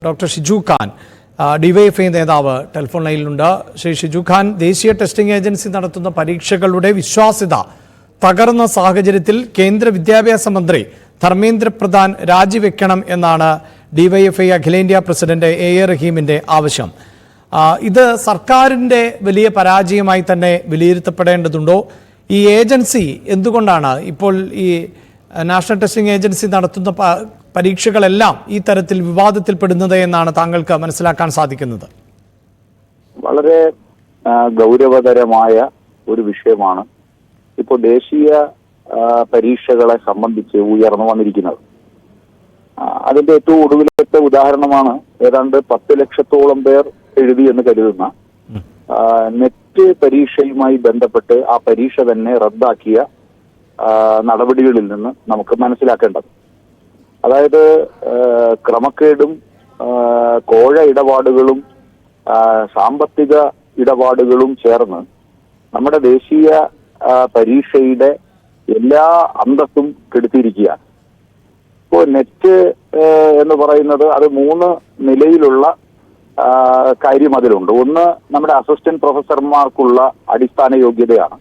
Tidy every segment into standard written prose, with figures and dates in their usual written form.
Doctor Shiju Khan DYFI നേതാവ് telephone ലൈനിലുണ്ട്. Shri Shiju Khan, ദേശീയ testing agency നടത്തുന്ന പരീക്ഷകളുടെ വിശ്വാസ്യത തകർന്ന സാഹചര്യത്തിൽ കേന്ദ്ര വിദ്യാഭ്യാസ മന്ത്രി ധർമ്മേന്ദ്ര പ്രധാൻ രാജിവെക്കണം എന്നാണ് ഡിവൈഎഫ്ഐ അഖിലേന്ത്യാ പ്രസിഡന്റ് എ റഹീമിന്റെ ആവശ്യം. ഇത് സർക്കാരിന്റെ വലിയ പരാജയമായി തന്നെ വിലയിരുത്തപ്പെടേണ്ടതുണ്ടോ? ഈ ഏജൻസി എന്തുകൊണ്ടാണ് ഇപ്പോൾ ഈ നാഷണൽ ടെസ്റ്റിംഗ് ഏജൻസി നടത്തുന്ന പരീക്ഷകളെല്ലാം ഈ തരത്തിൽ വിവാദത്തിൽപ്പെടുന്നത് എന്നാണ് താങ്കൾക്ക് മനസ്സിലാക്കാൻ സാധിക്കുന്നത്? വളരെ ഗൗരവതരമായ ഒരു വിഷയമാണ് ഇപ്പോൾ ദേശീയ പരീക്ഷകളെ സംബന്ധിച്ച് ഉയർന്നു വന്നിരിക്കുന്നത്. അതിന്റെ ഏറ്റവും ഒടുവിലത്തെ ഉദാഹരണമാണ് ഏതാണ്ട് 10 ലക്ഷത്തോളം പേർ എഴുതി എന്ന് കരുതുന്ന നെറ്റ് പരീക്ഷയുമായി ബന്ധപ്പെട്ട് ആ പരീക്ഷ തന്നെ റദ്ദാക്കിയ നടപടികളിൽ നിന്ന് നമുക്ക് മനസ്സിലാക്കേണ്ടത്. അതായത് ക്രമക്കേടും കോഴ ഇടപാടുകളും സാമ്പത്തിക ഇടപാടുകളും ചേർന്ന് നമ്മുടെ ദേശീയ പരീക്ഷയുടെ എല്ലാ അന്തസ്സും കെടുത്തിയിരിക്കുകയാണ്. ഇപ്പോൾ നെറ്റ് എന്ന് പറയുന്നത് അത് 3 നിലയിലുള്ള കാര്യം അതിലുണ്ട്. ഒന്ന്, നമ്മുടെ അസിസ്റ്റന്റ് പ്രൊഫസർമാർക്കുള്ള അടിസ്ഥാന യോഗ്യതയാണ്.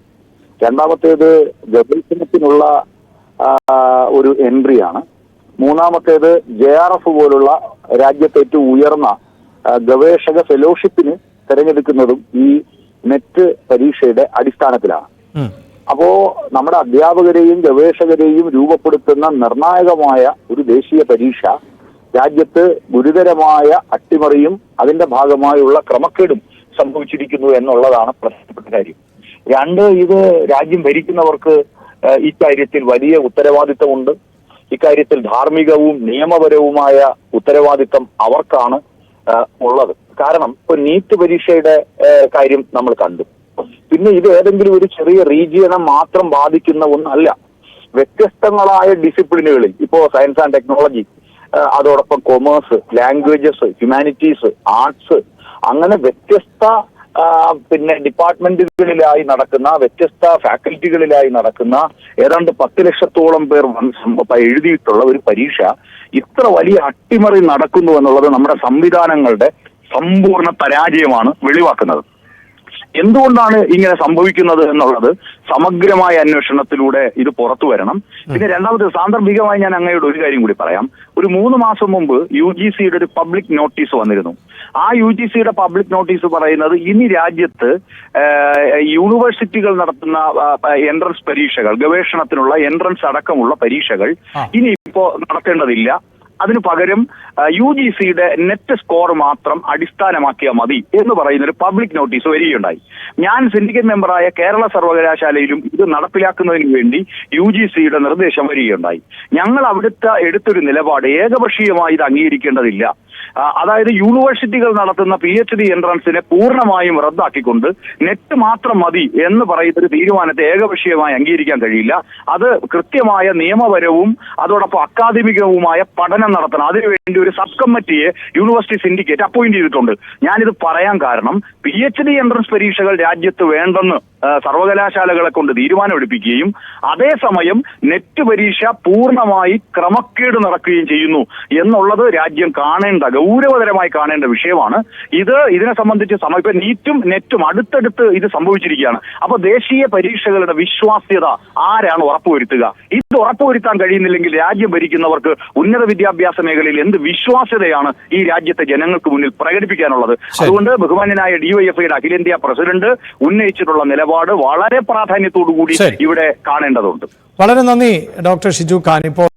രണ്ടാമത്തേത് ഗവേഷണത്തിനുള്ള ഒരു എൻട്രിയാണ്. മൂന്നാമത്തേത് JRF പോലുള്ള രാജ്യത്തെ ഏറ്റവും ഉയർന്ന ഗവേഷക ഫെലോഷിപ്പിന് തിരഞ്ഞെടുക്കുന്നതും ഈ നെറ്റ് പരീക്ഷയുടെ അടിസ്ഥാനത്തിലാണ്. അപ്പോ നമ്മുടെ അധ്യാപകരെയും ഗവേഷകരെയും രൂപപ്പെടുത്തുന്ന നിർണായകമായ ഒരു ദേശീയ പരീക്ഷ രാജ്യത്ത് ഗുരുതരമായ അട്ടിമറിയും അതിന്റെ ഭാഗമായുള്ള ക്രമക്കേടും സംഭവിച്ചിരിക്കുന്നു എന്നുള്ളതാണ് പ്രധാനപ്പെട്ട കാര്യം. രണ്ട്, ഇത് രാജ്യം ഭരിക്കുന്നവർക്ക് ഇക്കാര്യത്തിൽ വലിയ ഉത്തരവാദിത്തമുണ്ട്. ഇക്കാര്യത്തിൽ ധാർമ്മികവും നിയമപരവുമായ ഉത്തരവാദിത്തം അവർക്കാണ് ഉള്ളത്. കാരണം ഇപ്പൊ നീറ്റ് പരീക്ഷയുടെ കാര്യം നമ്മൾ കണ്ടു. പിന്നെ ഇത് ഏതെങ്കിലും ഒരു ചെറിയ റീജിയനെ മാത്രം ബാധിക്കുന്ന ഒന്നല്ല. വ്യത്യസ്തങ്ങളായ ഡിസിപ്ലിനുകളിൽ ഇപ്പോ സയൻസ് ആൻഡ് ടെക്നോളജി, അതോടൊപ്പം കൊമേഴ്സ്, ലാംഗ്വേജസ്, ഹ്യൂമാനിറ്റീസ്, ആർട്സ്, അങ്ങനെ വ്യത്യസ്ത ഡിപ്പാർട്ട്മെന്റുകളിലായി നടക്കുന്ന, വ്യത്യസ്ത ഫാക്കൽറ്റികളിലായി നടക്കുന്ന ഏതാണ്ട് 10 ലക്ഷത്തോളം പേർ എഴുതിയിട്ടുള്ള ഒരു പരീക്ഷ ഇത്ര വലിയ അട്ടിമറി നടക്കുന്നു എന്നുള്ളത് നമ്മുടെ സംവിധാനങ്ങളുടെ സമ്പൂർണ്ണ പരാജയമാണ് വെളിവാക്കുന്നത്. എന്തുകൊണ്ടാണ് ഇങ്ങനെ സംഭവിക്കുന്നത് എന്നുള്ളത് സമഗ്രമായ അന്വേഷണത്തിലൂടെ ഇത് പുറത്തു വരണം. പിന്നെ രണ്ടാമത്, സാന്ദർഭികമായി ഞാൻ അങ്ങയോട് ഒരു കാര്യം കൂടി പറയാം. ഒരു 3 മാസം മുമ്പ് UGCയുടെ ഒരു പബ്ലിക് നോട്ടീസ് വന്നിരുന്നു. ആ UGCയുടെ പബ്ലിക് നോട്ടീസ് പറയുന്നത് ഇനി രാജ്യത്ത് യൂണിവേഴ്സിറ്റികൾ നടത്തുന്ന എൻട്രൻസ് പരീക്ഷകൾ, ഗവേഷണത്തിനുള്ള എൻട്രൻസ് അടക്കമുള്ള പരീക്ഷകൾ ഇനി ഇപ്പോ നടത്തേണ്ടതില്ല. അതിനു പകരം UGCയുടെ നെറ്റ് സ്കോർ മാത്രം അടിസ്ഥാനമാക്കിയാൽ മതി എന്ന് പറയുന്ന ഒരു പബ്ലിക് നോട്ടീസ് വരികയുണ്ടായി. ഞാൻ സിൻഡിക്കേറ്റ് മെമ്പറായ കേരള സർവകലാശാലയിലും ഇത് നടപ്പിലാക്കുന്നതിന് വേണ്ടി UGCയുടെ നിർദ്ദേശം വരികയുണ്ടായി. ഞങ്ങൾ അവിടുത്തെ എടുത്തൊരു നിലപാട്, ഏകപക്ഷീയമായി ഇത് അംഗീകരിക്കേണ്ടതില്ല. അതായത് യൂണിവേഴ്സിറ്റികൾ നടത്തുന്ന PhD എൻട്രൻസിനെ പൂർണ്ണമായും റദ്ദാക്കിക്കൊണ്ട് നെറ്റ് മാത്രം മതി എന്ന് പറയുന്ന ഒരു തീരുമാനത്തെ ഏകപക്ഷീയമായി അംഗീകരിക്കാൻ കഴിയില്ല. അത് കൃത്യമായ നിയമപരവും അതോടൊപ്പം അക്കാദമികവുമായ പഠനം നടത്തണം. അതിനുവേണ്ടി ഒരു സബ് കമ്മിറ്റിയെ യൂണിവേഴ്സിറ്റി സിൻഡിക്കേറ്റ് അപ്പോയിന്റ് ചെയ്തിട്ടുണ്ട്. ഞാനിത് പറയാൻ കാരണം, PhD എൻട്രൻസ് പരീക്ഷകൾ രാജ്യത്ത് വേണ്ടെന്ന് സർവകലാശാലകളെ കൊണ്ട് തീരുമാനമെടുപ്പിക്കുകയും അതേസമയം നെറ്റ് പരീക്ഷ പൂർണ്ണമായി ക്രമക്കേട് നടക്കുകയും ചെയ്യുന്നു എന്നുള്ളത് രാജ്യം ഗൗരവതരമായി കാണേണ്ട വിഷയമാണ്. ഇതിനെ സംബന്ധിച്ച് ഇപ്പൊ നീറ്റും നെറ്റും അടുത്തടുത്ത് ഇത് സംഭവിച്ചിരിക്കുകയാണ്. അപ്പൊ ദേശീയ പരീക്ഷകളുടെ വിശ്വാസ്യത ആരാണ് ഉറപ്പുവരുത്തുക? ഇത് ഉറപ്പുവരുത്താൻ കഴിയുന്നില്ലെങ്കിൽ രാജ്യം ഭരിക്കുന്നവർക്ക് ഉന്നത വിദ്യാഭ്യാസ മേഖലയിൽ എന്ത് വിശ്വാസ്യതയാണ് ഈ രാജ്യത്തെ ജനങ്ങൾക്ക് മുന്നിൽ പ്രകടിപ്പിക്കാനുള്ളത്? അതുകൊണ്ട് ബഹുമാന്യനായ DYFIയുടെ അഖിലേന്ത്യാ പ്രസിഡന്റ് ഉന്നയിച്ചിട്ടുള്ള നിലപാട് വളരെ പ്രാധാന്യത്തോടു കൂടി ഇവിടെ കാണേണ്ടതുണ്ട്. വളരെ നന്ദി ഡോക്ടർ ഷിജു ഖാൻ. ഇപ്പോൾ